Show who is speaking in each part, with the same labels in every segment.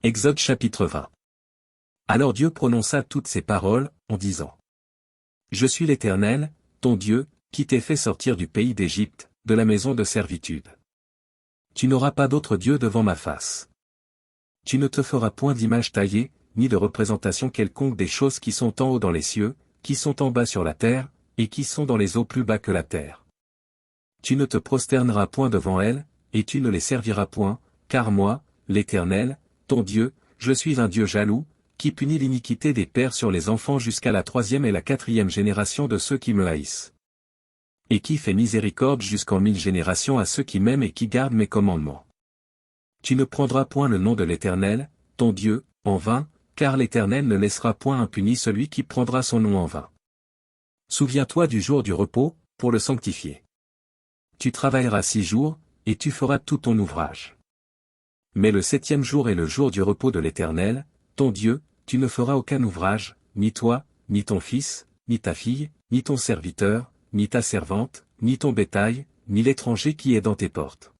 Speaker 1: Exode chapitre 20. Alors Dieu prononça toutes ces paroles, en disant. Je suis l'Éternel, ton Dieu, qui t'ai fait sortir du pays d'Égypte, de la maison de servitude. Tu n'auras pas d'autre Dieu devant ma face. Tu ne te feras point d'image taillée, ni de représentation quelconque des choses qui sont en haut dans les cieux, qui sont en bas sur la terre, et qui sont dans les eaux plus bas que la terre. Tu ne te prosterneras point devant elles, et tu ne les serviras point, car moi, l'Éternel, ton Dieu, je suis un Dieu jaloux, qui punit l'iniquité des pères sur les enfants jusqu'à la 3e et la 4e génération de ceux qui me haïssent. Et qui fait miséricorde jusqu'en 1000 générations à ceux qui m'aiment et qui gardent mes commandements. Tu ne prendras point le nom de l'Éternel, ton Dieu, en vain, car l'Éternel ne laissera point impuni celui qui prendra son nom en vain. Souviens-toi du jour du repos, pour le sanctifier. Tu travailleras 6 jours, et tu feras tout ton ouvrage. Mais le 7e jour est le jour du repos de l'Éternel, ton Dieu, tu ne feras aucun ouvrage, ni toi, ni ton fils, ni ta fille, ni ton serviteur, ni ta servante, ni ton bétail, ni l'étranger qui est dans tes portes.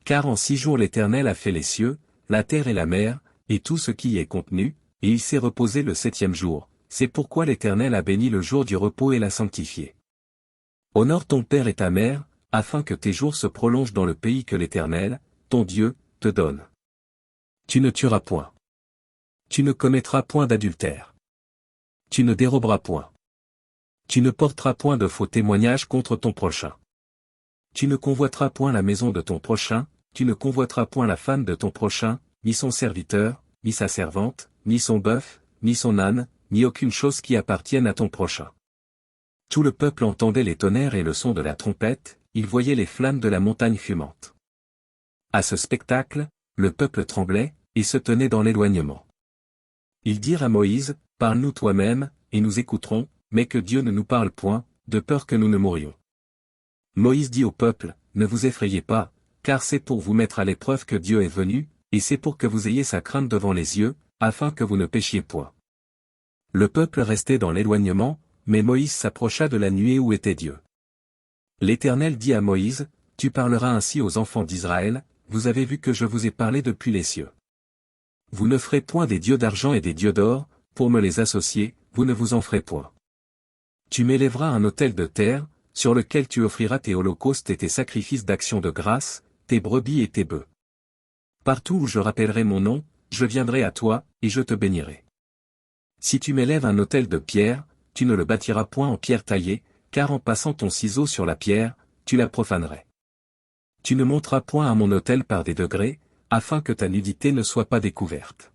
Speaker 1: Car en 6 jours l'Éternel a fait les cieux, la terre et la mer, et tout ce qui y est contenu, et il s'est reposé le 7e jour, c'est pourquoi l'Éternel a béni le jour du repos et l'a sanctifié. Honore ton père et ta mère, afin que tes jours se prolongent dans le pays que l'Éternel, ton Dieu, te donne. Tu ne tueras point. Tu ne commettras point d'adultère. Tu ne déroberas point. Tu ne porteras point de faux témoignages contre ton prochain. Tu ne convoiteras point la maison de ton prochain, tu ne convoiteras point la femme de ton prochain, ni son serviteur, ni sa servante, ni son bœuf, ni son âne, ni aucune chose qui appartienne à ton prochain. Tout le peuple entendait les tonnerres et le son de la trompette, il voyait les flammes de la montagne fumante. À ce spectacle, le peuple tremblait, et se tenait dans l'éloignement. Ils dirent à Moïse, parle-nous toi-même, et nous écouterons, mais que Dieu ne nous parle point, de peur que nous ne mourions. Moïse dit au peuple, ne vous effrayez pas, car c'est pour vous mettre à l'épreuve que Dieu est venu, et c'est pour que vous ayez sa crainte devant les yeux, afin que vous ne péchiez point. Le peuple restait dans l'éloignement, mais Moïse s'approcha de la nuée où était Dieu. L'Éternel dit à Moïse, tu parleras ainsi aux enfants d'Israël, vous avez vu que je vous ai parlé depuis les cieux. Vous ne ferez point des dieux d'argent et des dieux d'or, pour me les associer, vous ne vous en ferez point. Tu m'élèveras un autel de terre, sur lequel tu offriras tes holocaustes et tes sacrifices d'action de grâce, tes brebis et tes bœufs. Partout où je rappellerai mon nom, je viendrai à toi, et je te bénirai. Si tu m'élèves un autel de pierre, tu ne le bâtiras point en pierre taillée, car en passant ton ciseau sur la pierre, tu la profanerais. Tu ne monteras point à mon autel par des degrés, afin que ta nudité ne soit pas découverte.